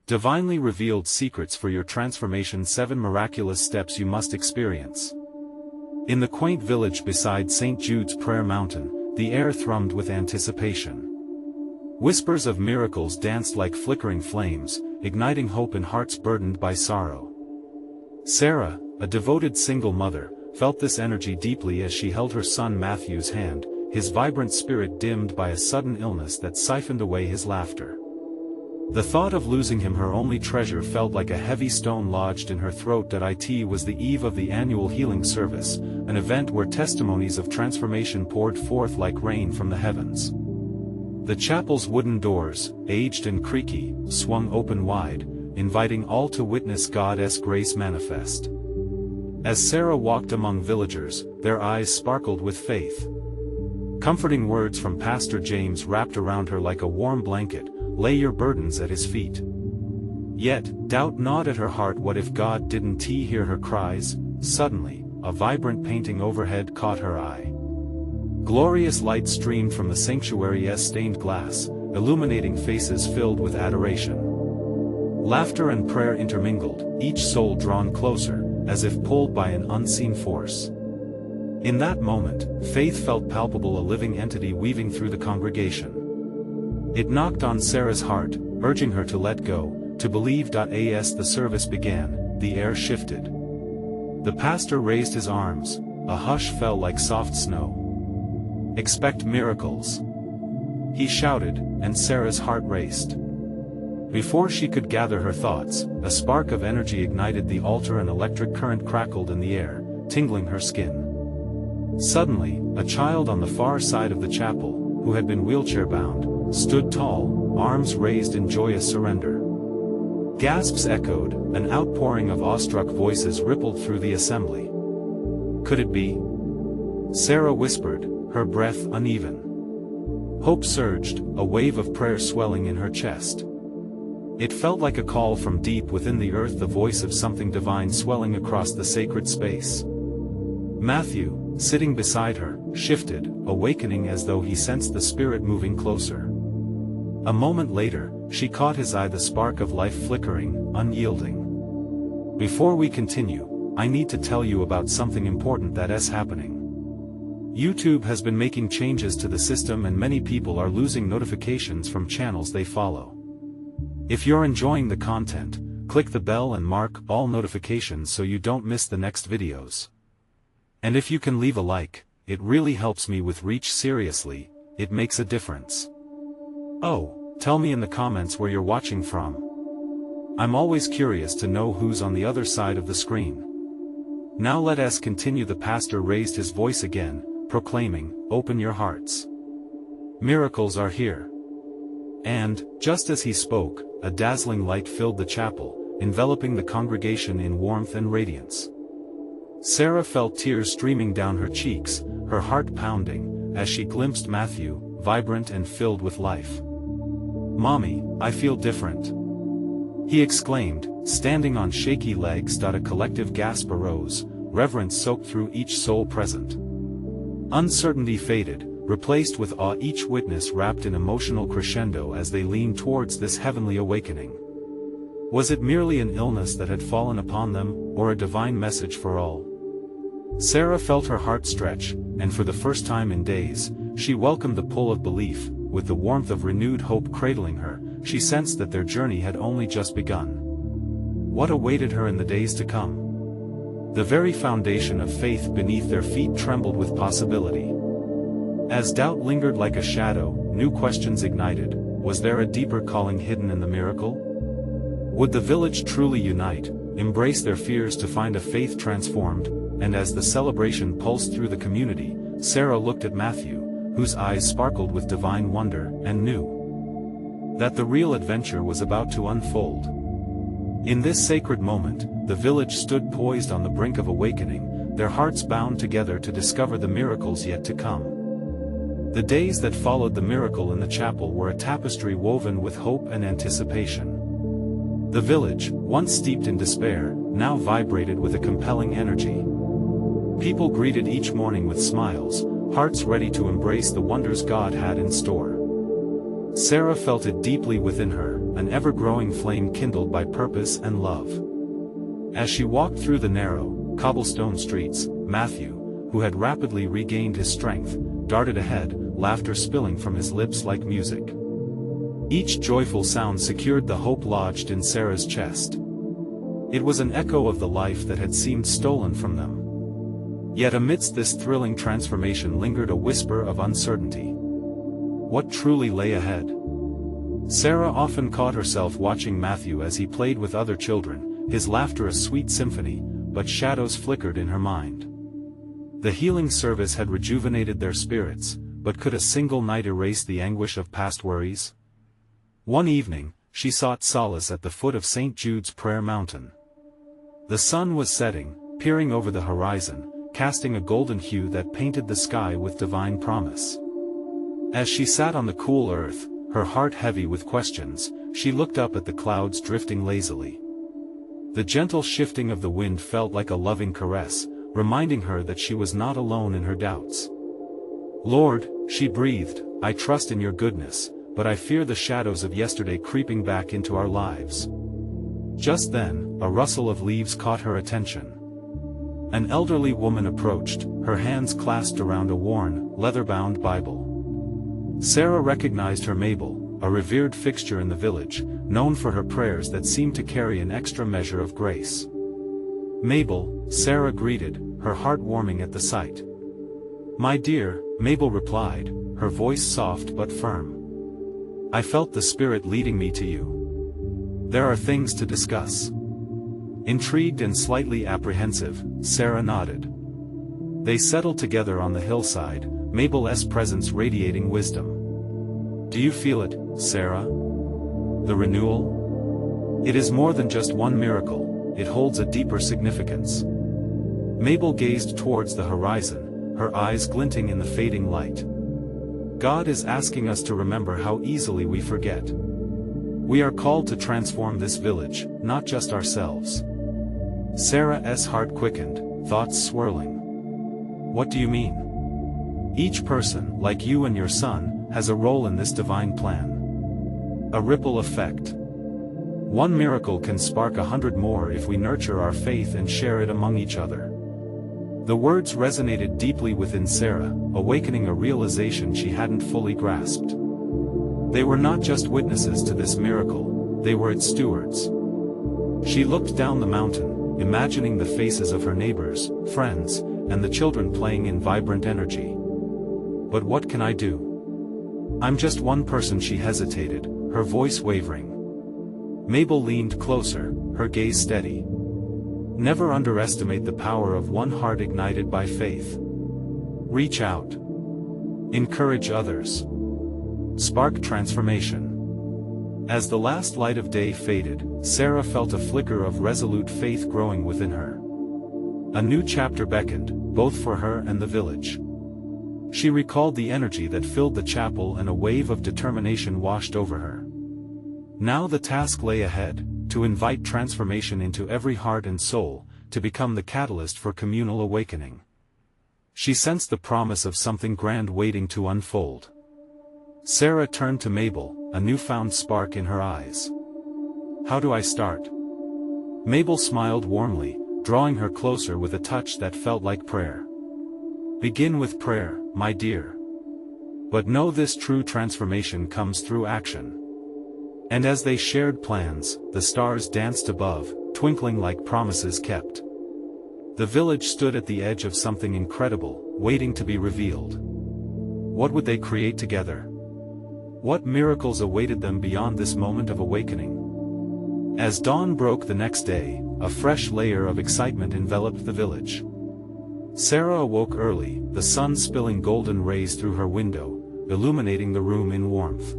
Divinely revealed secrets for your transformation. 7 miraculous steps you must experience. In the quaint village beside St. Jude's Prayer Mountain, the air thrummed with anticipation. Whispers of miracles danced like flickering flames, igniting hope in hearts burdened by sorrow. Sarah, a devoted single mother, felt this energy deeply as she held her son Matthew's hand, his vibrant spirit dimmed by a sudden illness that siphoned away his laughter. The thought of losing him, her only treasure, felt like a heavy stone lodged in her throat. It was the eve of the annual healing service, an event where testimonies of transformation poured forth like rain from the heavens. The chapel's wooden doors, aged and creaky, swung open wide, inviting all to witness God's grace manifest. As Sarah walked among villagers, their eyes sparkled with faith. Comforting words from Pastor James wrapped around her like a warm blanket. Lay your burdens at his feet. Yet, doubt gnawed at her heart. What if God didn't hear her cries? Suddenly, a vibrant painting overhead caught her eye. Glorious light streamed from the sanctuary's stained glass, illuminating faces filled with adoration. Laughter and prayer intermingled, each soul drawn closer, as if pulled by an unseen force. In that moment, faith felt palpable, a living entity weaving through the congregation. It knocked on Sarah's heart, urging her to let go, to believe. As the service began, the air shifted. The pastor raised his arms, a hush fell like soft snow. Expect miracles, he shouted, and Sarah's heart raced. Before she could gather her thoughts, a spark of energy ignited the altar. An electric current crackled in the air, tingling her skin. Suddenly, a child on the far side of the chapel, who had been wheelchair-bound, stood tall, arms raised in joyous surrender. Gasps echoed, an outpouring of awestruck voices rippled through the assembly. Could it be? Sarah whispered, her breath uneven. Hope surged, a wave of prayer swelling in her chest. It felt like a call from deep within the earth, the voice of something divine swelling across the sacred space. Matthew, sitting beside her, shifted, awakening as though he sensed the Spirit moving closer. A moment later, she caught his eye, the spark of life flickering, unyielding. Before we continue, I need to tell you about something important that's happening. YouTube has been making changes to the system, and many people are losing notifications from channels they follow. If you're enjoying the content, click the bell and mark all notifications so you don't miss the next videos. And if you can leave a like, it really helps me with reach. Seriously, it makes a difference. Oh, tell me in the comments where you're watching from. I'm always curious to know who's on the other side of the screen. Now let us continue. The pastor raised his voice again, proclaiming, "Open your hearts. Miracles are here." And, just as he spoke, a dazzling light filled the chapel, enveloping the congregation in warmth and radiance. Sarah felt tears streaming down her cheeks, her heart pounding, as she glimpsed Matthew, vibrant and filled with life. "Mommy, I feel different," he exclaimed, standing on shaky legs. A collective gasp arose, reverence soaked through each soul present. Uncertainty faded, replaced with awe, each witness wrapped in emotional crescendo as they leaned towards this heavenly awakening. Was it merely an illness that had fallen upon them, or a divine message for all? Sarah felt her heart stretch, and for the first time in days, she welcomed the pull of belief. With the warmth of renewed hope cradling her, she sensed that their journey had only just begun. What awaited her in the days to come? The very foundation of faith beneath their feet trembled with possibility. As doubt lingered like a shadow, new questions ignited. Was there a deeper calling hidden in the miracle? Would the village truly unite, embrace their fears to find a faith transformed? And as the celebration pulsed through the community, Sarah looked at Matthew, whose eyes sparkled with divine wonder, and knew that the real adventure was about to unfold. In this sacred moment, the village stood poised on the brink of awakening, their hearts bound together to discover the miracles yet to come. The days that followed the miracle in the chapel were a tapestry woven with hope and anticipation. The village, once steeped in despair, now vibrated with a compelling energy. People greeted each morning with smiles, hearts ready to embrace the wonders God had in store. Sarah felt it deeply within her, an ever-growing flame kindled by purpose and love. As she walked through the narrow, cobblestone streets, Matthew, who had rapidly regained his strength, darted ahead, laughter spilling from his lips like music. Each joyful sound secured the hope lodged in Sarah's chest. It was an echo of the life that had seemed stolen from them. Yet amidst this thrilling transformation lingered a whisper of uncertainty. What truly lay ahead? Sarah often caught herself watching Matthew as he played with other children, his laughter a sweet symphony, but shadows flickered in her mind. The healing service had rejuvenated their spirits, but could a single night erase the anguish of past worries? One evening, she sought solace at the foot of St. Jude's prayer mountain. The sun was setting, peering over the horizon, casting a golden hue that painted the sky with divine promise. As she sat on the cool earth, her heart heavy with questions, she looked up at the clouds drifting lazily. The gentle shifting of the wind felt like a loving caress, reminding her that she was not alone in her doubts. "Lord," she breathed, "I trust in your goodness, but I fear the shadows of yesterday creeping back into our lives." Just then, a rustle of leaves caught her attention. An elderly woman approached, her hands clasped around a worn, leather-bound Bible. Sarah recognized her Mabel, a revered fixture in the village, known for her prayers that seemed to carry an extra measure of grace. "Mabel," Sarah greeted, her heart warming at the sight. "My dear," Mabel replied, her voice soft but firm. "I felt the Spirit leading me to you. There are things to discuss." Intrigued and slightly apprehensive, Sarah nodded. They settled together on the hillside, Mabel's presence radiating wisdom. "Do you feel it, Sarah? The renewal? It is more than just one miracle, it holds a deeper significance." Mabel gazed towards the horizon, her eyes glinting in the fading light. "God is asking us to remember how easily we forget. We are called to transform this village, not just ourselves." Sarah's heart quickened, thoughts swirling. "What do you mean?" "Each person, like you and your son, has a role in this divine plan. A ripple effect. One miracle can spark 100 more if we nurture our faith and share it among each other." The words resonated deeply within Sarah, awakening a realization she hadn't fully grasped. They were not just witnesses to this miracle, they were its stewards. She looked down the mountain, imagining the faces of her neighbors, friends, and the children playing in vibrant energy. "But what can I do? I'm just one person," she hesitated, her voice wavering. Mabel leaned closer, her gaze steady. "Never underestimate the power of one heart ignited by faith. Reach out. Encourage others. Spark transformation." As the last light of day faded, Sarah felt a flicker of resolute faith growing within her. A new chapter beckoned, both for her and the village. She recalled the energy that filled the chapel and a wave of determination washed over her. Now the task lay ahead, to invite transformation into every heart and soul, to become the catalyst for communal awakening. She sensed the promise of something grand waiting to unfold. Sarah turned to Mabel, a newfound spark in her eyes. "How do I start?" Mabel smiled warmly, drawing her closer with a touch that felt like prayer. "Begin with prayer, my dear. But know this: true transformation comes through action." And as they shared plans, the stars danced above, twinkling like promises kept. The village stood at the edge of something incredible, waiting to be revealed. What would they create together? What miracles awaited them beyond this moment of awakening? As dawn broke the next day, a fresh layer of excitement enveloped the village. Sarah awoke early, the sun spilling golden rays through her window, illuminating the room in warmth.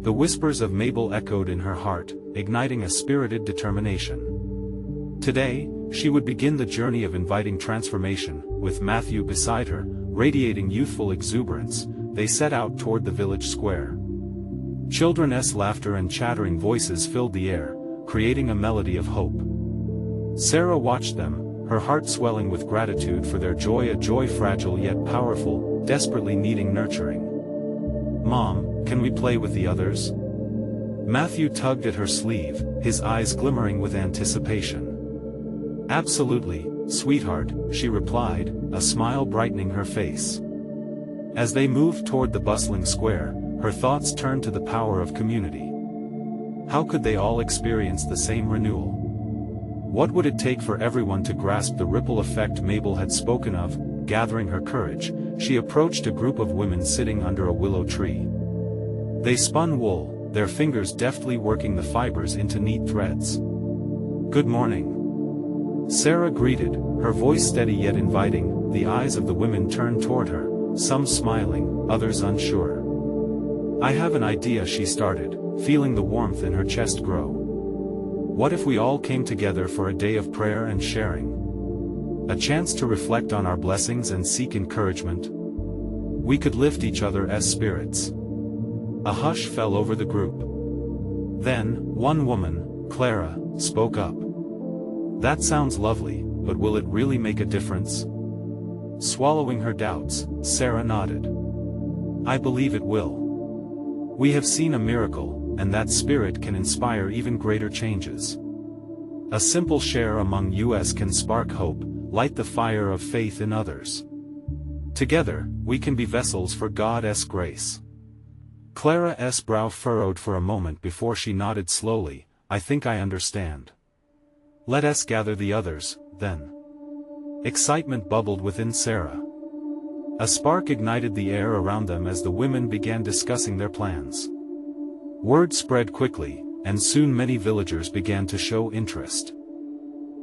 The whispers of Mabel echoed in her heart, igniting a spirited determination. Today, she would begin the journey of inviting transformation. With Matthew beside her, radiating youthful exuberance, they set out toward the village square. Children's laughter and chattering voices filled the air, creating a melody of hope. Sarah watched them, her heart swelling with gratitude for their joy, a joy fragile yet powerful, desperately needing nurturing. "Mom, can we play with the others?" Matthew tugged at her sleeve, his eyes glimmering with anticipation. "Absolutely, sweetheart," she replied, a smile brightening her face. As they moved toward the bustling square, her thoughts turned to the power of community. How could they all experience the same renewal? What would it take for everyone to grasp the ripple effect Mabel had spoken of? Gathering her courage, she approached a group of women sitting under a willow tree. They spun wool, their fingers deftly working the fibers into neat threads. "Good morning," Sarah greeted, her voice steady yet inviting. The eyes of the women turned toward her, some smiling, others unsure. "I have an idea," she started, feeling the warmth in her chest grow. "What if we all came together for a day of prayer and sharing? A chance to reflect on our blessings and seek encouragement? We could lift each other's spirits." A hush fell over the group. Then, one woman, Clara, spoke up. "That sounds lovely, but will it really make a difference?" Swallowing her doubts, Sarah nodded. "I believe it will. We have seen a miracle, and that spirit can inspire even greater changes. A simple share among us can spark hope, light the fire of faith in others. Together, we can be vessels for God's grace." Clara's brow furrowed for a moment before she nodded slowly. "I think I understand. Let us gather the others, then." Excitement bubbled within Sarah. A spark ignited the air around them as the women began discussing their plans. Word spread quickly, and soon many villagers began to show interest.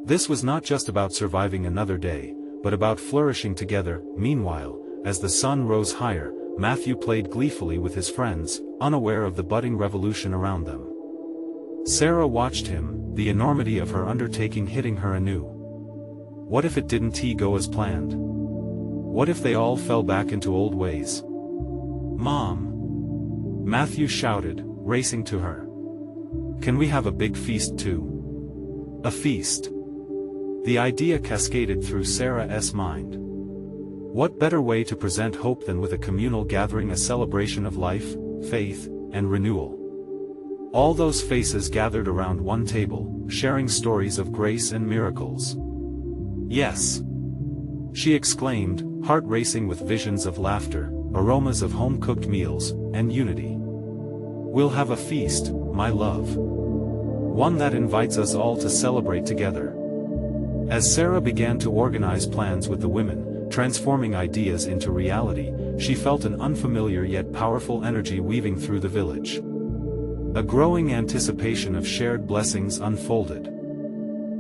This was not just about surviving another day, but about flourishing together. Meanwhile, as the sun rose higher, Matthew played gleefully with his friends, unaware of the budding revolution around them. Sarah watched him, the enormity of her undertaking hitting her anew. What if it didn't go as planned? What if they all fell back into old ways? "Mom!" Matthew shouted, racing to her. "Can we have a big feast too?" A feast. The idea cascaded through Sarah's mind. What better way to present hope than with a communal gathering, a celebration of life, faith, and renewal? All those faces gathered around one table, sharing stories of grace and miracles. "Yes!" she exclaimed, heart racing with visions of laughter, aromas of home-cooked meals, and unity. "We'll have a feast, my love. One that invites us all to celebrate together." As Sarah began to organize plans with the women, transforming ideas into reality, she felt an unfamiliar yet powerful energy weaving through the village. A growing anticipation of shared blessings unfolded.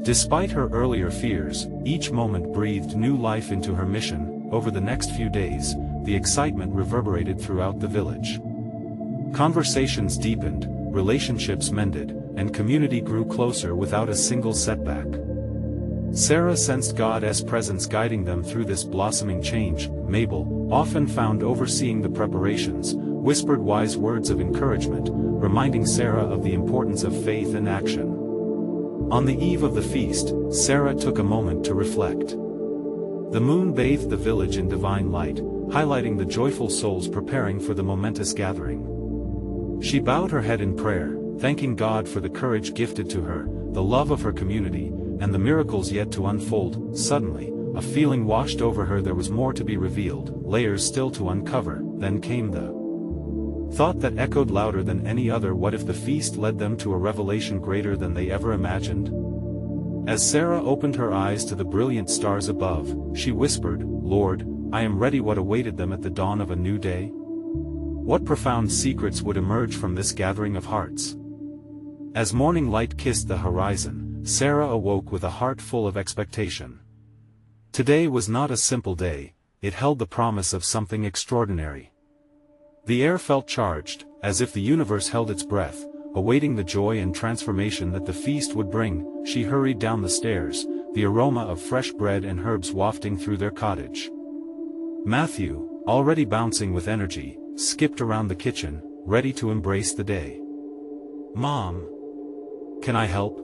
Despite her earlier fears, each moment breathed new life into her mission. Over the next few days, the excitement reverberated throughout the village. Conversations deepened, relationships mended, and community grew closer without a single setback. Sarah sensed God's presence guiding them through this blossoming change. Mabel, often found overseeing the preparations, whispered wise words of encouragement, reminding Sarah of the importance of faith and action. On the eve of the feast, Sarah took a moment to reflect. The moon bathed the village in divine light, highlighting the joyful souls preparing for the momentous gathering. She bowed her head in prayer, thanking God for the courage gifted to her, the love of her community, and the miracles yet to unfold. Suddenly, a feeling washed over her. There was more to be revealed, layers still to uncover. Then came the thought that echoed louder than any other: what if the feast led them to a revelation greater than they ever imagined? As Sarah opened her eyes to the brilliant stars above, she whispered, "Lord, I am ready." What awaited them at the dawn of a new day? What profound secrets would emerge from this gathering of hearts? As morning light kissed the horizon, Sarah awoke with a heart full of expectation. Today was not a simple day, it held the promise of something extraordinary. The air felt charged, as if the universe held its breath, awaiting the joy and transformation that the feast would bring. She hurried down the stairs, the aroma of fresh bread and herbs wafting through their cottage. Matthew, already bouncing with energy, skipped around the kitchen, ready to embrace the day. "Mom, can I help?"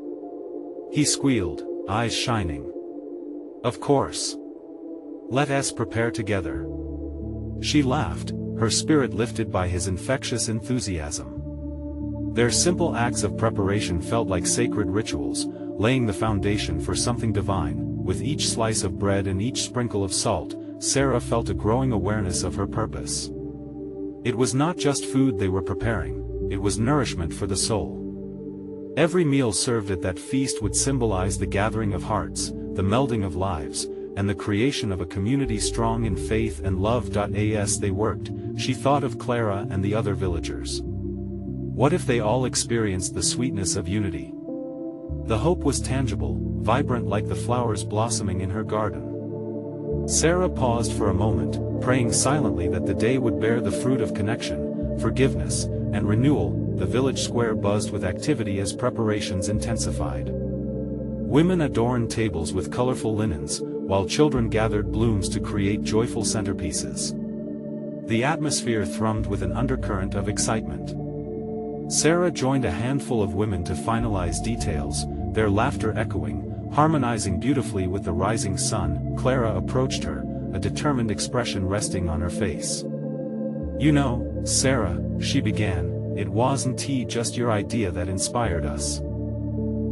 he squealed, eyes shining. "Of course. Let us prepare together." She laughed, her spirit lifted by his infectious enthusiasm. Their simple acts of preparation felt like sacred rituals, laying the foundation for something divine. With each slice of bread and each sprinkle of salt, Sarah felt a growing awareness of her purpose. It was not just food they were preparing, it was nourishment for the soul. Every meal served at that feast would symbolize the gathering of hearts, the melding of lives, and the creation of a community strong in faith and love. As they worked, she thought of Clara and the other villagers. What if they all experienced the sweetness of unity? The hope was tangible, vibrant like the flowers blossoming in her garden. Sarah paused for a moment, praying silently that the day would bear the fruit of connection, forgiveness, and renewal. The village square buzzed with activity as preparations intensified. Women adorned tables with colorful linens, while children gathered blooms to create joyful centerpieces. The atmosphere thrummed with an undercurrent of excitement. Sarah joined a handful of women to finalize details, their laughter echoing, harmonizing beautifully with the rising sun. Clara approached her, a determined expression resting on her face. "You know, Sarah," she began, "it wasn't just your idea that inspired us.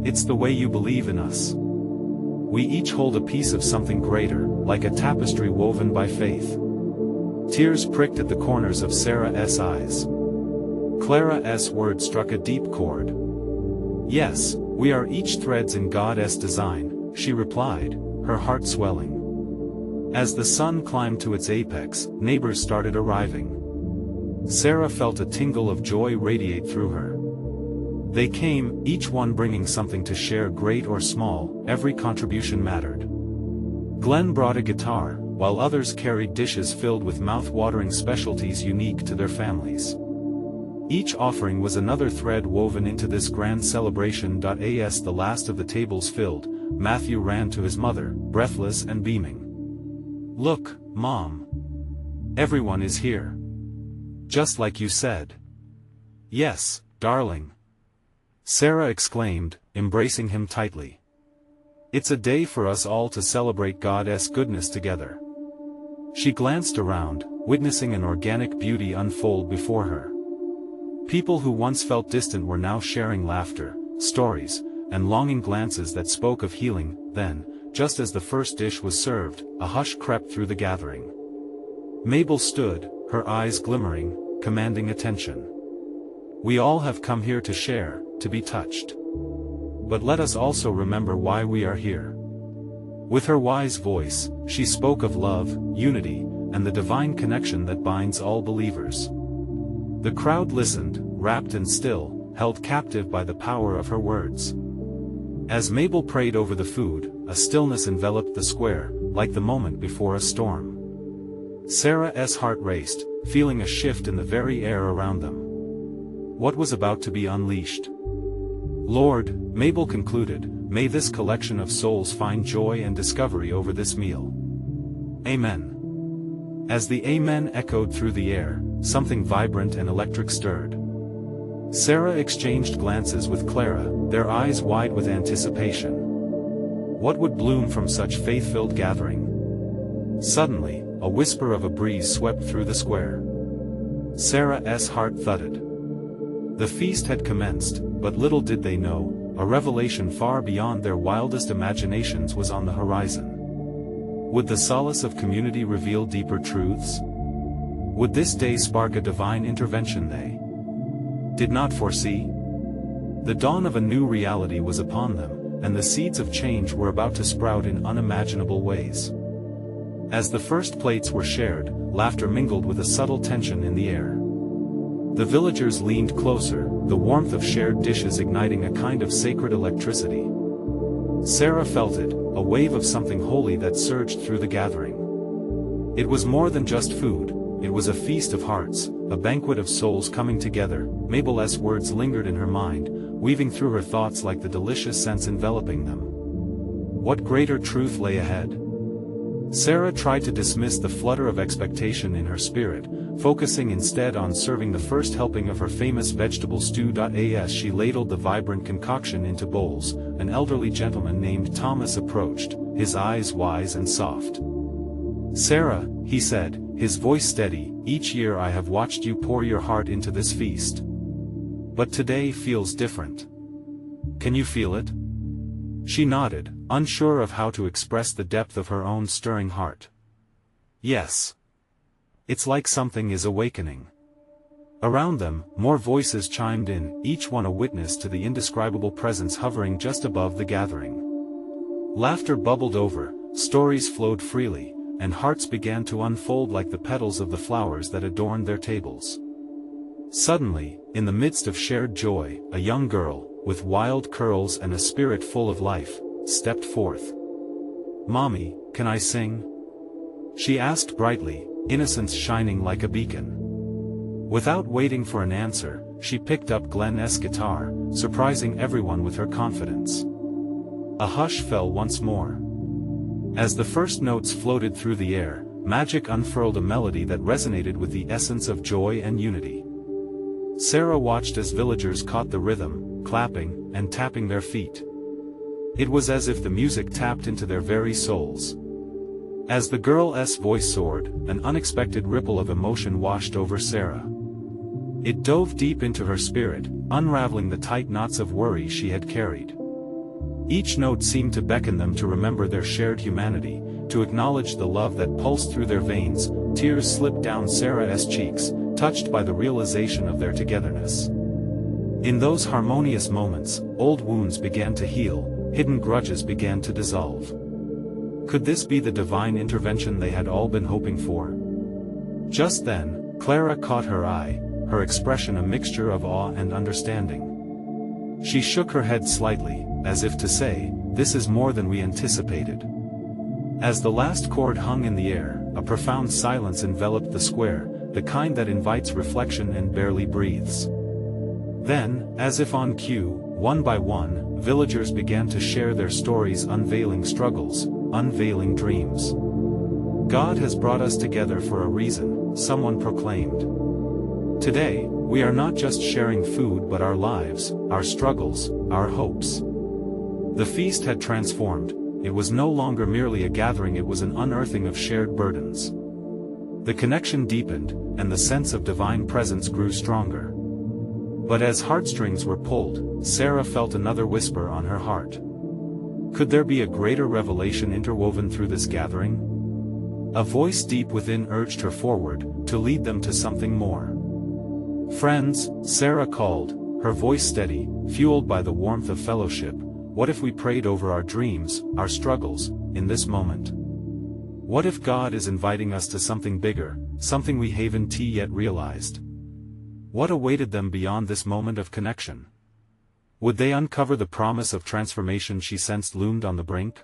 It's the way you believe in us. We each hold a piece of something greater, like a tapestry woven by faith." Tears pricked at the corners of Sarah's eyes. Clara's words struck a deep chord. "Yes, we are each threads in God's design," she replied, her heart swelling. As the sun climbed to its apex, neighbors started arriving. Sarah felt a tingle of joy radiate through her. They came, each one bringing something to share, great or small. Every contribution mattered. Glenn brought a guitar, while others carried dishes filled with mouth-watering specialties unique to their families. Each offering was another thread woven into this grand celebration. As the last of the tables filled, Matthew ran to his mother, breathless and beaming. "Look, Mom. Everyone is here. Just like you said." "Yes, darling," Sarah exclaimed, embracing him tightly. "It's a day for us all to celebrate God's goodness together." She glanced around, witnessing an organic beauty unfold before her. People who once felt distant were now sharing laughter, stories, and longing glances that spoke of healing. Then, just as the first dish was served, a hush crept through the gathering. Mabel stood, her eyes glimmering, commanding attention. "We all have come here to share, to be touched. But let us also remember why we are here." With her wise voice, she spoke of love, unity, and the divine connection that binds all believers. The crowd listened, rapt and still, held captive by the power of her words. As Mabel prayed over the food, a stillness enveloped the square, like the moment before a storm. Sarah's heart raced, feeling a shift in the very air around them. What was about to be unleashed? "Lord," Mabel concluded, "may this collection of souls find joy and discovery over this meal. Amen." As the amen echoed through the air, something vibrant and electric stirred. Sarah exchanged glances with Clara, their eyes wide with anticipation. What would bloom from such faith-filled gathering? Suddenly, a whisper of a breeze swept through the square. Sarah's heart thudded. The feast had commenced, but little did they know, a revelation far beyond their wildest imaginations was on the horizon. Would the solace of community reveal deeper truths? Would this day spark a divine intervention they did not foresee? The dawn of a new reality was upon them, and the seeds of change were about to sprout in unimaginable ways. As the first plates were shared, laughter mingled with a subtle tension in the air. The villagers leaned closer, the warmth of shared dishes igniting a kind of sacred electricity. Sarah felt it, a wave of something holy that surged through the gathering. It was more than just food, it was a feast of hearts, a banquet of souls coming together. Mabel's words lingered in her mind, weaving through her thoughts like the delicious scents enveloping them. What greater truth lay ahead? Sarah tried to dismiss the flutter of expectation in her spirit, focusing instead on serving the first helping of her famous vegetable stew. As she ladled the vibrant concoction into bowls, an elderly gentleman named Thomas approached, his eyes wise and soft. "Sarah," he said, his voice steady, "each year I have watched you pour your heart into this feast. But today feels different. Can you feel it? She nodded, unsure of how to express the depth of her own stirring heart. Yes. It's like something is awakening. Around them, more voices chimed in, each one a witness to the indescribable presence hovering just above the gathering. Laughter bubbled over, stories flowed freely, and hearts began to unfold like the petals of the flowers that adorned their tables. Suddenly, in the midst of shared joy, a young girl, with wild curls and a spirit full of life, stepped forth. "Mommy, can I sing?" she asked brightly, innocence shining like a beacon. Without waiting for an answer, she picked up Glenn's guitar, surprising everyone with her confidence. A hush fell once more. As the first notes floated through the air, magic unfurled a melody that resonated with the essence of joy and unity. Sarah watched as villagers caught the rhythm, clapping and tapping their feet. It was as if the music tapped into their very souls. As the girl's voice soared, an unexpected ripple of emotion washed over Sarah. It dove deep into her spirit, unraveling the tight knots of worry she had carried. Each note seemed to beckon them to remember their shared humanity, to acknowledge the love that pulsed through their veins. Tears slipped down Sarah's cheeks, touched by the realization of their togetherness. In those harmonious moments, old wounds began to heal, hidden grudges began to dissolve. Could this be the divine intervention they had all been hoping for? Just then, Clara caught her eye, her expression a mixture of awe and understanding. She shook her head slightly, as if to say, "This is more than we anticipated." As the last chord hung in the air, a profound silence enveloped the square, the kind that invites reflection and barely breathes. Then, as if on cue, one by one, villagers began to share their stories, unveiling struggles, unveiling dreams. "God has brought us together for a reason," someone proclaimed. "Today, we are not just sharing food but our lives, our struggles, our hopes." The feast had transformed. It was no longer merely a gathering, it was an unearthing of shared burdens. The connection deepened, and the sense of divine presence grew stronger. But as heartstrings were pulled, Sarah felt another whisper on her heart. Could there be a greater revelation interwoven through this gathering? A voice deep within urged her forward, to lead them to something more. "Friends," Sarah called, her voice steady, fueled by the warmth of fellowship, "what if we prayed over our dreams, our struggles, in this moment? What if God is inviting us to something bigger, something we haven't yet realized?" What awaited them beyond this moment of connection? Would they uncover the promise of transformation she sensed loomed on the brink?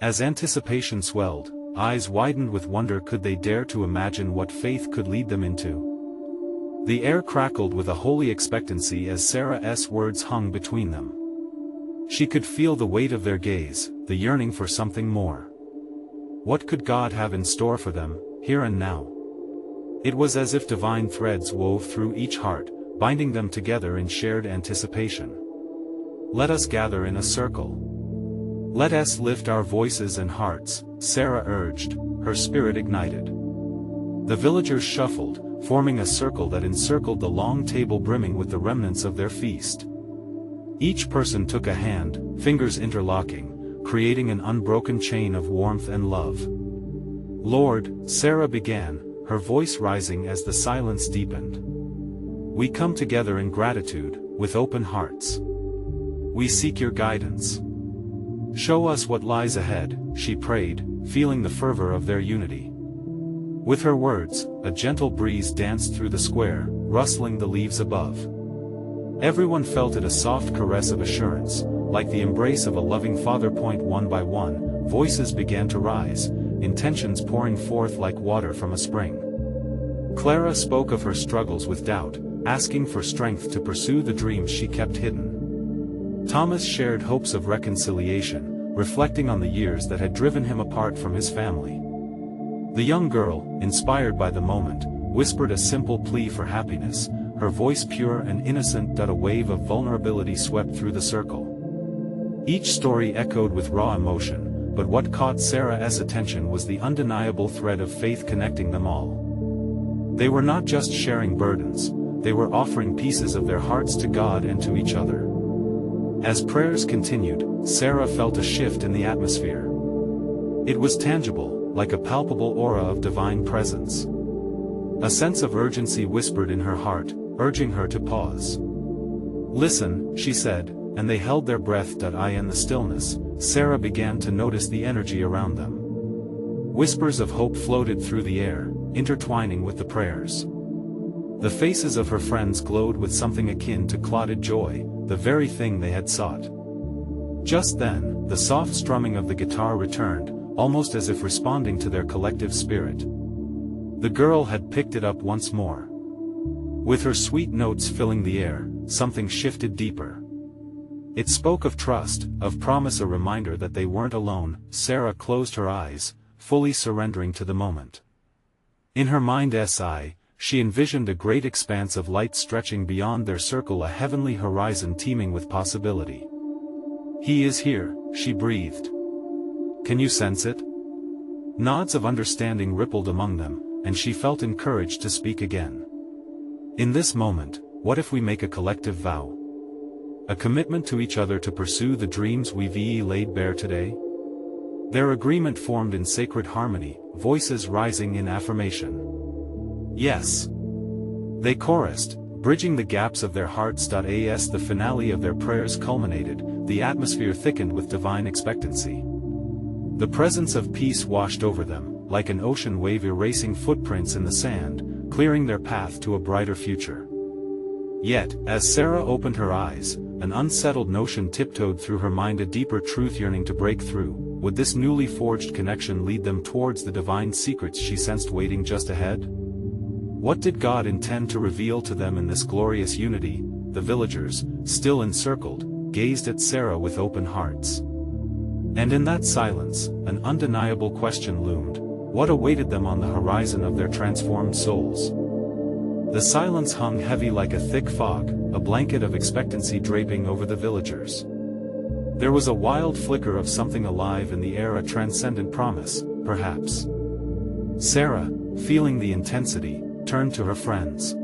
As anticipation swelled, eyes widened with wonder. Could they dare to imagine what faith could lead them into? The air crackled with a holy expectancy as Sarah's words hung between them. She could feel the weight of their gaze, the yearning for something more. What could God have in store for them, here and now? It was as if divine threads wove through each heart, binding them together in shared anticipation. "Let us gather in a circle. Let us lift our voices and hearts," Sarah urged, her spirit ignited. The villagers shuffled, forming a circle that encircled the long table brimming with the remnants of their feast. Each person took a hand, fingers interlocking, creating an unbroken chain of warmth and love. "Lord," Sarah began, her voice rising as the silence deepened. "We come together in gratitude, with open hearts. We seek your guidance. Show us what lies ahead," she prayed, feeling the fervor of their unity. With her words, a gentle breeze danced through the square, rustling the leaves above. Everyone felt it, a soft caress of assurance, like the embrace of a loving father. One by one, voices began to rise, intentions pouring forth like water from a spring. Clara spoke of her struggles with doubt, asking for strength to pursue the dreams she kept hidden. Thomas shared hopes of reconciliation, reflecting on the years that had driven him apart from his family. The young girl, inspired by the moment, whispered a simple plea for happiness, her voice pure and innocent. A wave of vulnerability swept through the circle. Each story echoed with raw emotion, but what caught Sarah's attention was the undeniable thread of faith connecting them all. They were not just sharing burdens, they were offering pieces of their hearts to God and to each other. As prayers continued, Sarah felt a shift in the atmosphere. It was tangible, like a palpable aura of divine presence. A sense of urgency whispered in her heart, urging her to pause. "Listen," she said, and they held their breath. In the stillness, Sarah began to notice the energy around them. Whispers of hope floated through the air, intertwining with the prayers. The faces of her friends glowed with something akin to clotted joy, the very thing they had sought. Just then, the soft strumming of the guitar returned, almost as if responding to their collective spirit. The girl had picked it up once more. With her sweet notes filling the air, something shifted deeper. It spoke of trust, of promise, a reminder that they weren't alone. Sarah closed her eyes, fully surrendering to the moment. In her mind's eye, she envisioned a great expanse of light stretching beyond their circle, a heavenly horizon teeming with possibility. "He is here," she breathed. "Can you sense it?" Nods of understanding rippled among them, and she felt encouraged to speak again. "In this moment, what if we make a collective vow? A commitment to each other to pursue the dreams we've laid bare today?" Their agreement formed in sacred harmony, voices rising in affirmation. "Yes." They chorused, bridging the gaps of their hearts. As the finale of their prayers culminated, the atmosphere thickened with divine expectancy. The presence of peace washed over them, like an ocean wave erasing footprints in the sand, clearing their path to a brighter future. Yet, as Sarah opened her eyes, an unsettled notion tiptoed through her mind, a deeper truth yearning to break through. Would this newly forged connection lead them towards the divine secrets she sensed waiting just ahead? What did God intend to reveal to them in this glorious unity? The villagers, still encircled, gazed at Sarah with open hearts. And in that silence, an undeniable question loomed. What awaited them on the horizon of their transformed souls? The silence hung heavy like a thick fog, a blanket of expectancy draping over the villagers. There was a wild flicker of something alive in the air, a transcendent promise, perhaps. Sarah, feeling the intensity, turned to her friends.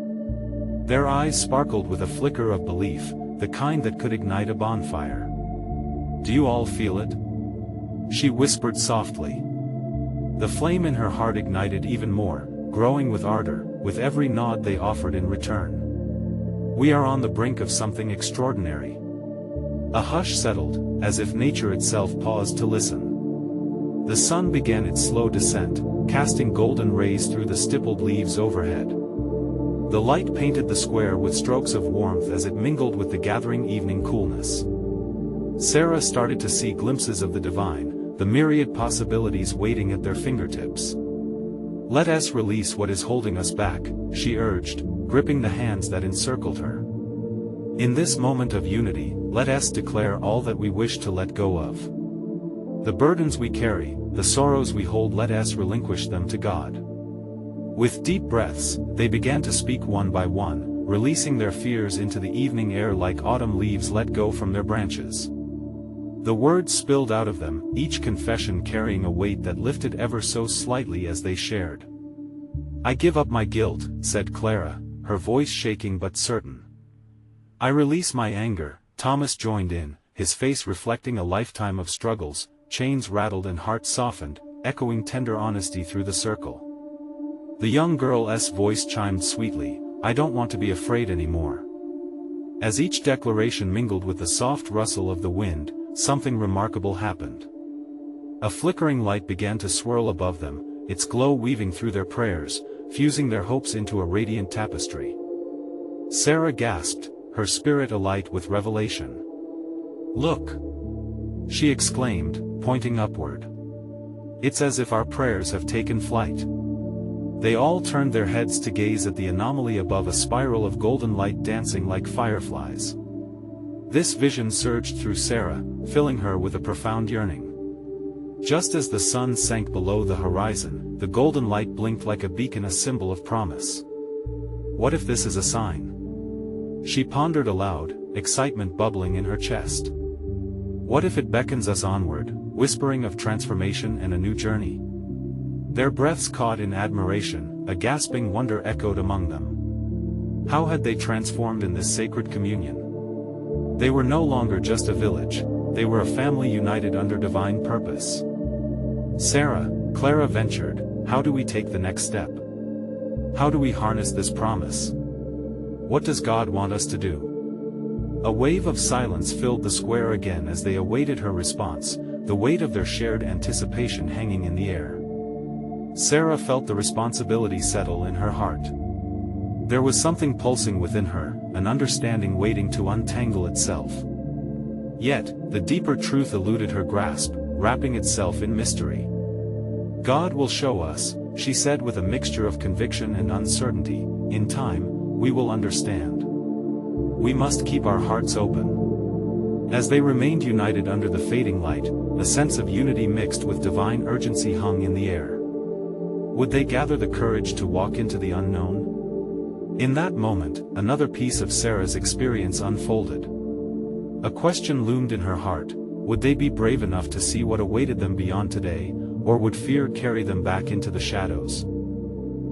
Their eyes sparkled with a flicker of belief, the kind that could ignite a bonfire. "Do you all feel it?" she whispered softly. The flame in her heart ignited even more, growing with ardor, with every nod they offered in return. "We are on the brink of something extraordinary." A hush settled, as if nature itself paused to listen. The sun began its slow descent, casting golden rays through the stippled leaves overhead. The light painted the square with strokes of warmth as it mingled with the gathering evening coolness. Sarah started to see glimpses of the divine, the myriad possibilities waiting at their fingertips. "Let us release what is holding us back," she urged, gripping the hands that encircled her. "In this moment of unity, let us declare all that we wish to let go of. The burdens we carry, the sorrows we hold, let us relinquish them to God." With deep breaths, they began to speak one by one, releasing their fears into the evening air like autumn leaves let go from their branches. The words spilled out of them, each confession carrying a weight that lifted ever so slightly as they shared. "I give up my guilt," said Clara, her voice shaking but certain. "I release my anger," Thomas joined in, his face reflecting a lifetime of struggles. Chains rattled and hearts softened, echoing tender honesty through the circle. The young girl's voice chimed sweetly, "I don't want to be afraid anymore." As each declaration mingled with the soft rustle of the wind, something remarkable happened. A flickering light began to swirl above them, its glow weaving through their prayers, fusing their hopes into a radiant tapestry. Sarah gasped, her spirit alight with revelation. "Look!" she exclaimed, pointing upward. "It's as if our prayers have taken flight." They all turned their heads to gaze at the anomaly above, a spiral of golden light dancing like fireflies. This vision surged through Sarah, filling her with a profound yearning. Just as the sun sank below the horizon, the golden light blinked like a beacon, a symbol of promise. What if this is a sign? She pondered aloud, excitement bubbling in her chest. What if it beckons us onward, whispering of transformation and a new journey? Their breaths caught in admiration, a gasping wonder echoed among them. How had they transformed in this sacred communion? They were no longer just a village, they were a family united under divine purpose. Sarah, Clara ventured, how do we take the next step? How do we harness this promise? What does God want us to do? A wave of silence filled the square again as they awaited her response, the weight of their shared anticipation hanging in the air. Sarah felt the responsibility settle in her heart. There was something pulsing within her, an understanding waiting to untangle itself. Yet, the deeper truth eluded her grasp, wrapping itself in mystery. God will show us, she said with a mixture of conviction and uncertainty, in time, we will understand. We must keep our hearts open. As they remained united under the fading light, a sense of unity mixed with divine urgency hung in the air. Would they gather the courage to walk into the unknown? In that moment, another piece of Sarah's experience unfolded. A question loomed in her heart: would they be brave enough to see what awaited them beyond today, or would fear carry them back into the shadows?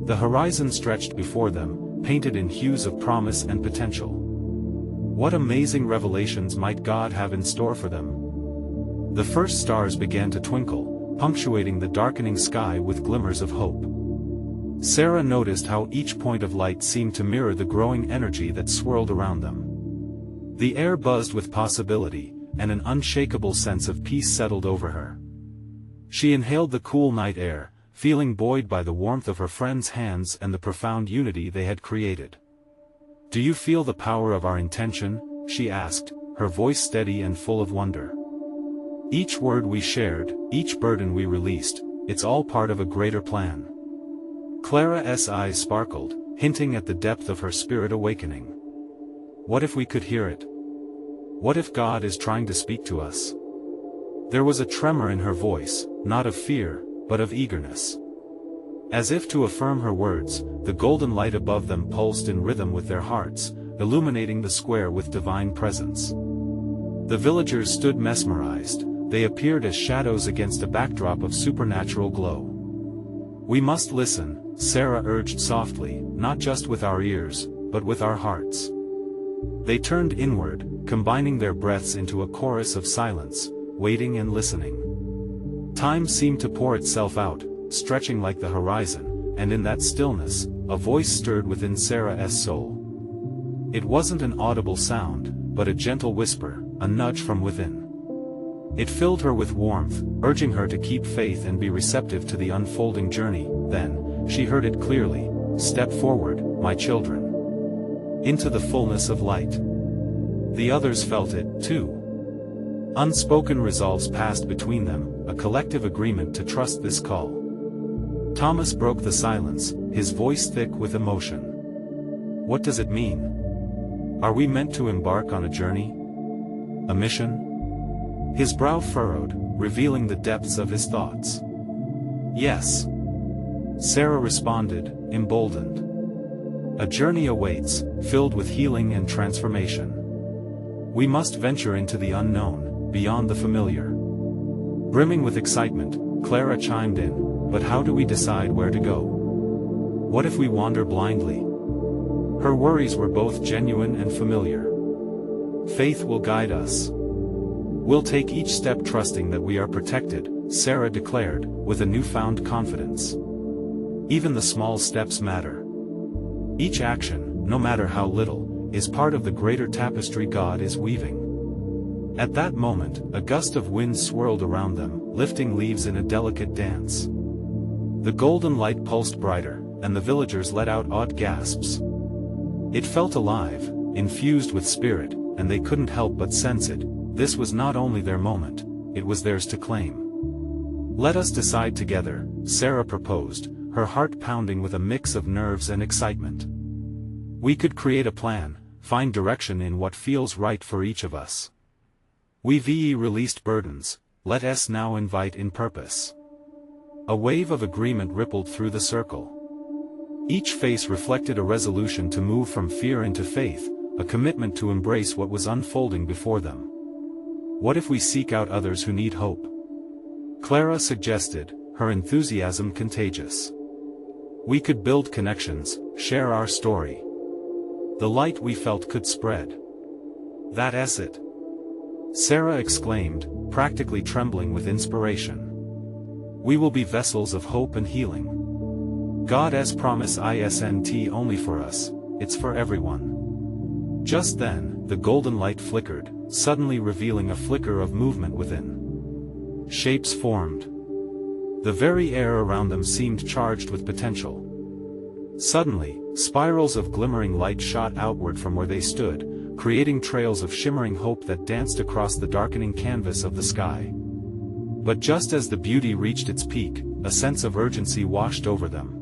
The horizon stretched before them, painted in hues of promise and potential. What amazing revelations might God have in store for them? The first stars began to twinkle, punctuating the darkening sky with glimmers of hope. Sarah noticed how each point of light seemed to mirror the growing energy that swirled around them. The air buzzed with possibility, and an unshakable sense of peace settled over her. She inhaled the cool night air, feeling buoyed by the warmth of her friends' hands and the profound unity they had created. "Do you feel the power of our intention?" she asked, her voice steady and full of wonder. "Each word we shared, each burden we released, it's all part of a greater plan." Clara's eyes sparkled, hinting at the depth of her spirit awakening. What if we could hear it? What if God is trying to speak to us? There was a tremor in her voice, not of fear, but of eagerness. As if to affirm her words, the golden light above them pulsed in rhythm with their hearts, illuminating the square with divine presence. The villagers stood mesmerized, they appeared as shadows against a backdrop of supernatural glow. "We must listen," Sarah urged softly, "not just with our ears, but with our hearts." They turned inward, combining their breaths into a chorus of silence, waiting and listening. Time seemed to pour itself out, stretching like the horizon, and in that stillness, a voice stirred within Sarah's soul. It wasn't an audible sound, but a gentle whisper, a nudge from within. It filled her with warmth, urging her to keep faith and be receptive to the unfolding journey. Then, she heard it clearly: "Step forward, my children, into the fullness of light." The others felt it, too. Unspoken resolves passed between them, a collective agreement to trust this call. Thomas broke the silence, his voice thick with emotion. "What does it mean? Are we meant to embark on a journey? A mission?" His brow furrowed, revealing the depths of his thoughts. "Yes," Sarah responded, emboldened. "A journey awaits, filled with healing and transformation. We must venture into the unknown, beyond the familiar." Brimming with excitement, Clara chimed in, "But how do we decide where to go? What if we wander blindly?" Her worries were both genuine and familiar. "Faith will guide us. We'll take each step trusting that we are protected," Sarah declared, with a newfound confidence. "Even the small steps matter. Each action, no matter how little, is part of the greater tapestry God is weaving." At that moment, a gust of wind swirled around them, lifting leaves in a delicate dance. The golden light pulsed brighter, and the villagers let out odd gasps. It felt alive, infused with spirit, and they couldn't help but sense it. This was not only their moment, it was theirs to claim. "Let us decide together," Sarah proposed, her heart pounding with a mix of nerves and excitement. "We could create a plan, find direction in what feels right for each of us. We've released burdens, let us now invite in purpose." A wave of agreement rippled through the circle. Each face reflected a resolution to move from fear into faith, a commitment to embrace what was unfolding before them. "What if we seek out others who need hope?" Clara suggested, her enthusiasm contagious. "We could build connections, share our story." The light we felt could spread. That's it. Sarah exclaimed, practically trembling with inspiration. We will be vessels of hope and healing. God's promise isn't only for us, it's for everyone. Just then, the golden light flickered, suddenly revealing a flicker of movement within. Shapes formed. The very air around them seemed charged with potential. Suddenly, spirals of glimmering light shot outward from where they stood, creating trails of shimmering hope that danced across the darkening canvas of the sky. But just as the beauty reached its peak, a sense of urgency washed over them.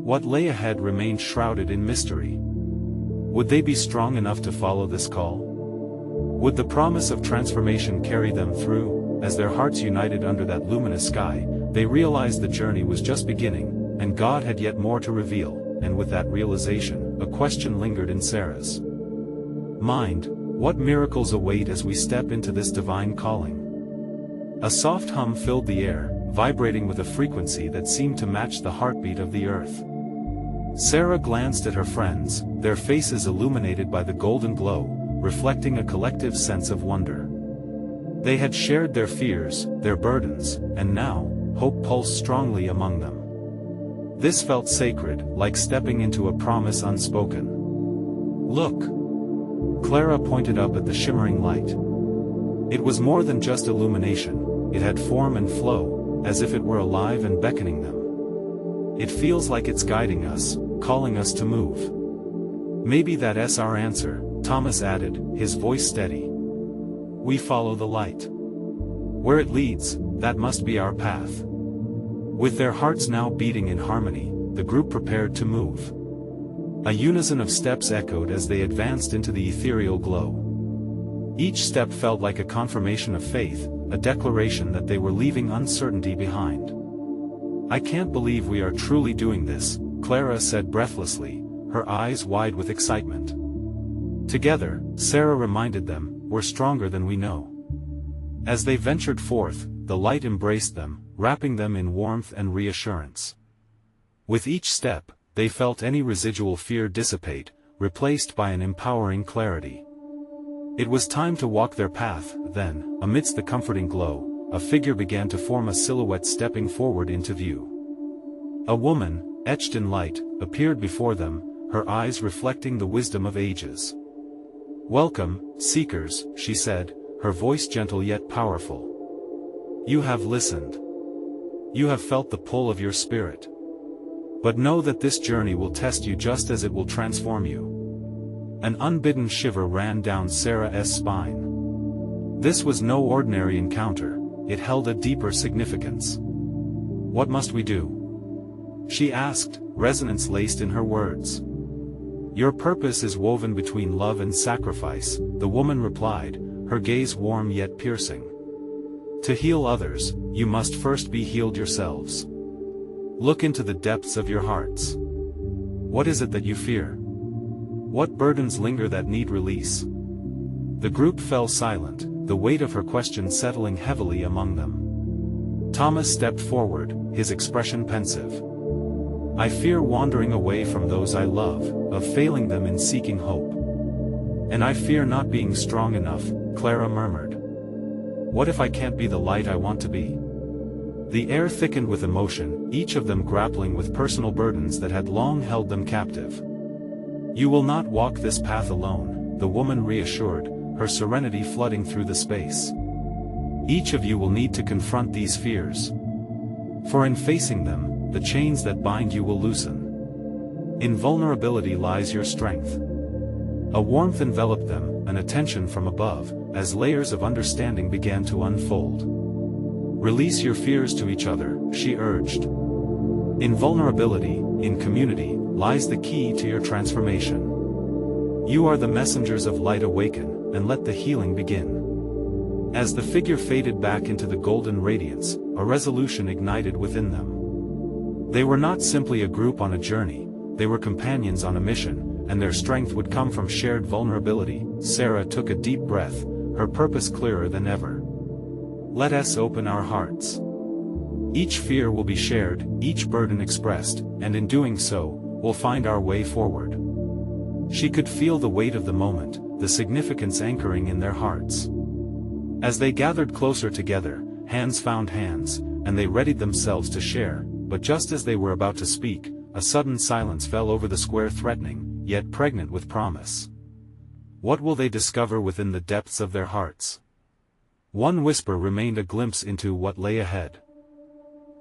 What lay ahead remained shrouded in mystery. Would they be strong enough to follow this call? Would the promise of transformation carry them through? As their hearts united under that luminous sky, they realized the journey was just beginning, and God had yet more to reveal, and with that realization, a question lingered in Sarah's mind: what miracles await as we step into this divine calling? A soft hum filled the air, vibrating with a frequency that seemed to match the heartbeat of the earth. Sarah glanced at her friends, their faces illuminated by the golden glow, reflecting a collective sense of wonder. They had shared their fears, their burdens, and now, hope pulsed strongly among them. This felt sacred, like stepping into a promise unspoken. Look! Clara pointed up at the shimmering light. It was more than just illumination, it had form and flow, as if it were alive and beckoning them. It feels like it's guiding us, calling us to move. Maybe that's our answer, Thomas added, his voice steady. We follow the light. Where it leads, that must be our path. With their hearts now beating in harmony, the group prepared to move. A unison of steps echoed as they advanced into the ethereal glow. Each step felt like a confirmation of faith, a declaration that they were leaving uncertainty behind. I can't believe we are truly doing this, Clara said breathlessly, her eyes wide with excitement. Together, Sarah reminded them, we're stronger than we know. As they ventured forth, the light embraced them, wrapping them in warmth and reassurance. With each step, they felt any residual fear dissipate, replaced by an empowering clarity. It was time to walk their path. Then, amidst the comforting glow, a figure began to form, a silhouette stepping forward into view. A woman, etched in light, appeared before them, her eyes reflecting the wisdom of ages. Welcome, seekers, she said, her voice gentle yet powerful. You have listened. You have felt the pull of your spirit. But know that this journey will test you just as it will transform you. An unbidden shiver ran down Sarah's spine. This was no ordinary encounter, it held a deeper significance. What must we do? She asked, resonance laced in her words. Your purpose is woven between love and sacrifice, the woman replied, her gaze warm yet piercing. To heal others, you must first be healed yourselves. Look into the depths of your hearts. What is it that you fear? What burdens linger that need release? The group fell silent, the weight of her question settling heavily among them. Thomas stepped forward, his expression pensive. I fear wandering away from those I love, of failing them in seeking hope. And I fear not being strong enough, Clara murmured. What if I can't be the light I want to be? The air thickened with emotion, each of them grappling with personal burdens that had long held them captive. You will not walk this path alone, the woman reassured, her serenity flooding through the space. Each of you will need to confront these fears. For in facing them, the chains that bind you will loosen. In vulnerability lies your strength. A warmth enveloped them, an attention from above, as layers of understanding began to unfold. Release your fears to each other, she urged. In vulnerability, in community, lies the key to your transformation. You are the messengers of light. Awaken, and let the healing begin. As the figure faded back into the golden radiance, a resolution ignited within them. They were not simply a group on a journey, they were companions on a mission, and their strength would come from shared vulnerability. Sarah took a deep breath, her purpose clearer than ever. Let us open our hearts. Each fear will be shared, each burden expressed, and in doing so, we'll find our way forward. She could feel the weight of the moment, the significance anchoring in their hearts. As they gathered closer together, hands found hands, and they readied themselves to share, but just as they were about to speak, a sudden silence fell over the square, threatening, yet pregnant with promise. What will they discover within the depths of their hearts? One whisper remained, a glimpse into what lay ahead.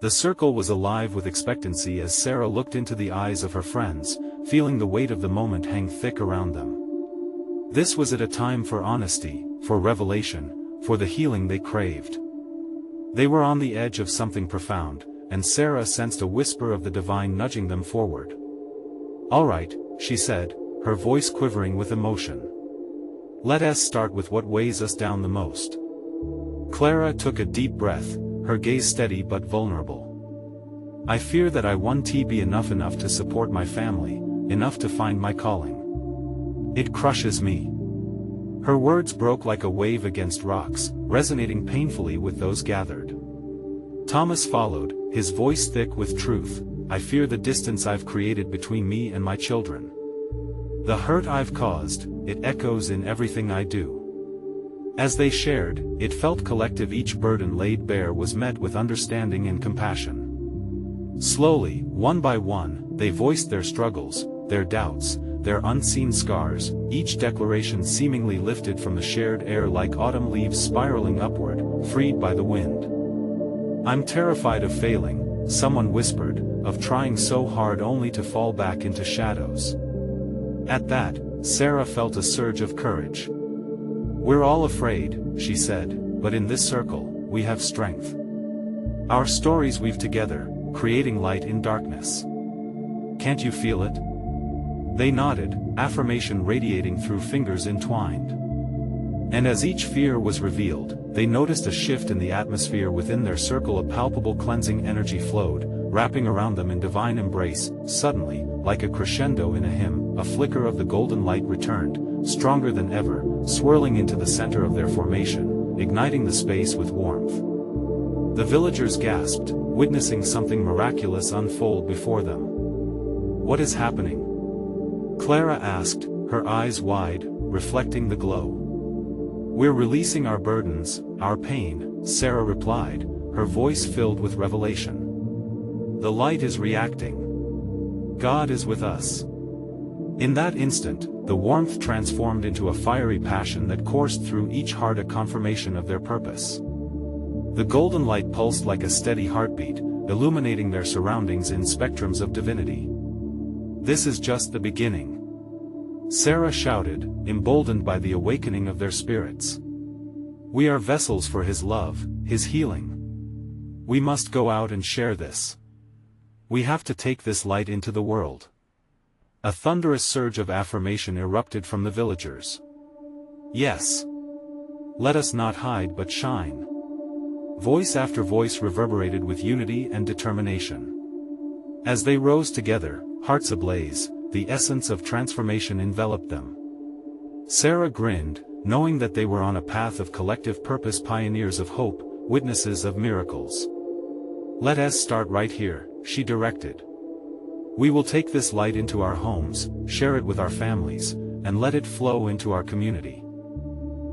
The circle was alive with expectancy as Sarah looked into the eyes of her friends, feeling the weight of the moment hang thick around them. This was at a time for honesty, for revelation, for the healing they craved. They were on the edge of something profound, and Sarah sensed a whisper of the divine nudging them forward. "All right," she said, her voice quivering with emotion. "Let us start with what weighs us down the most." Clara took a deep breath, her gaze steady but vulnerable. "I fear that I won't be enough to support my family, enough to find my calling. It crushes me." Her words broke like a wave against rocks, resonating painfully with those gathered. Thomas followed, his voice thick with truth. "I fear the distance I've created between me and my children. The hurt I've caused, it echoes in everything I do." As they shared, it felt collective. Each burden laid bare was met with understanding and compassion. Slowly, one by one, they voiced their struggles, their doubts, their unseen scars, each declaration seemingly lifted from the shared air like autumn leaves spiraling upward, freed by the wind. "I'm terrified of failing," someone whispered, "of trying so hard only to fall back into shadows." At that, Sarah felt a surge of courage. "We're all afraid," she said, "but in this circle, we have strength. Our stories weave together, creating light in darkness. Can't you feel it?" They nodded, affirmation radiating through fingers entwined. And as each fear was revealed, they noticed a shift in the atmosphere within their circle. A palpable cleansing energy flowed, wrapping around them in divine embrace. Suddenly, like a crescendo in a hymn, a flicker of the golden light returned, stronger than ever, swirling into the center of their formation, igniting the space with warmth. The villagers gasped, witnessing something miraculous unfold before them. "What is happening?" Clara asked, her eyes wide, reflecting the glow. "We're releasing our burdens, our pain," Sarah replied, her voice filled with revelation. "The light is reacting. God is with us." In that instant, the warmth transformed into a fiery passion that coursed through each heart, a confirmation of their purpose. The golden light pulsed like a steady heartbeat, illuminating their surroundings in spectrums of divinity. "This is just the beginning," Sarah shouted, emboldened by the awakening of their spirits. "We are vessels for His love, His healing. We must go out and share this. We have to take this light into the world." A thunderous surge of affirmation erupted from the villagers. "Yes. Let us not hide but shine." Voice after voice reverberated with unity and determination. As they rose together, hearts ablaze, the essence of transformation enveloped them. Sarah grinned, knowing that they were on a path of collective purpose, pioneers of hope, witnesses of miracles. "Let us start right here," she directed. "We will take this light into our homes, share it with our families, and let it flow into our community."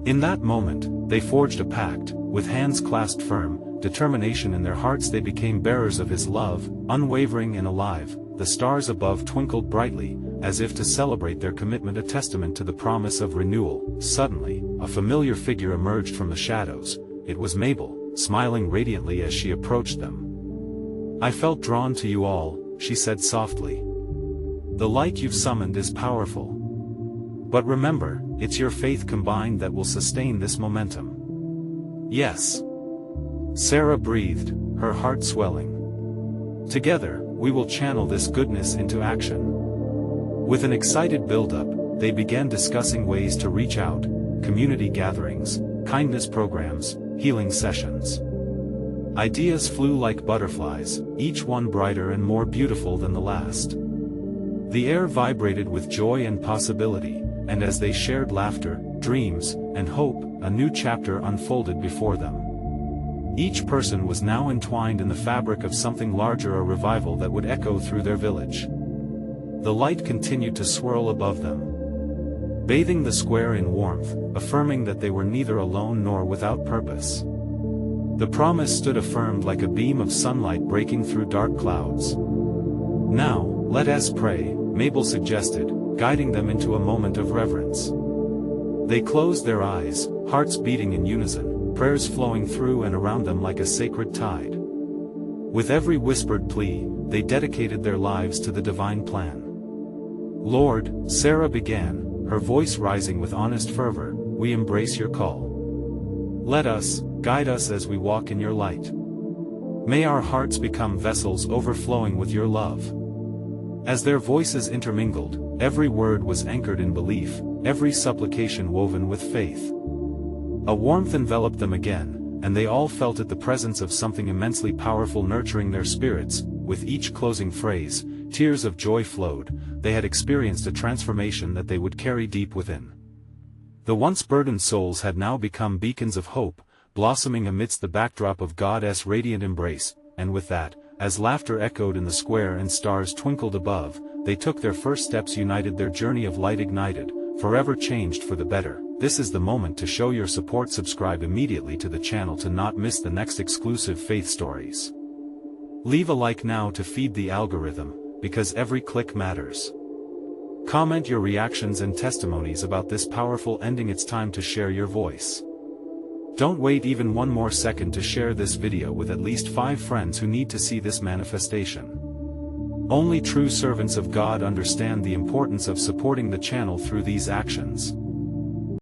In that moment, they forged a pact, with hands clasped firm, determination in their hearts. They became bearers of His love, unwavering and alive. The stars above twinkled brightly, as if to celebrate their commitment, a testament to the promise of renewal. Suddenly, a familiar figure emerged from the shadows. It was Mabel, smiling radiantly as she approached them. "I felt drawn to you all," she said softly. "The light you've summoned is powerful. But remember, it's your faith combined that will sustain this momentum." "Yes," Sarah breathed, her heart swelling. "Together, we will channel this goodness into action." With an excited build-up, they began discussing ways to reach out: community gatherings, kindness programs, healing sessions. Ideas flew like butterflies, each one brighter and more beautiful than the last. The air vibrated with joy and possibility, and as they shared laughter, dreams, and hope, a new chapter unfolded before them. Each person was now entwined in the fabric of something larger, a revival that would echo through their village. The light continued to swirl above them, bathing the square in warmth, affirming that they were neither alone nor without purpose. The promise stood affirmed like a beam of sunlight breaking through dark clouds. "Now, let us pray," Mabel suggested, guiding them into a moment of reverence. They closed their eyes, hearts beating in unison, prayers flowing through and around them like a sacred tide. With every whispered plea, they dedicated their lives to the divine plan. "Lord," Sarah began, her voice rising with honest fervor, "we embrace your call. Let us, guide us as we walk in your light. May our hearts become vessels overflowing with your love." As their voices intermingled, every word was anchored in belief, every supplication woven with faith. A warmth enveloped them again, and they all felt it, the presence of something immensely powerful nurturing their spirits. With each closing phrase, tears of joy flowed. They had experienced a transformation that they would carry deep within. The once burdened souls had now become beacons of hope, blossoming amidst the backdrop of God's radiant embrace, and with that, as laughter echoed in the square and stars twinkled above, they took their first steps united, their journey of light ignited, forever changed for the better. This is the moment to show your support. Subscribe immediately to the channel to not miss the next exclusive faith stories. Leave a like now to feed the algorithm, because every click matters. Comment your reactions and testimonies about this powerful ending. It's time to share your voice. Don't wait even one more second to share this video with at least 5 friends who need to see this manifestation. Only true servants of God understand the importance of supporting the channel through these actions.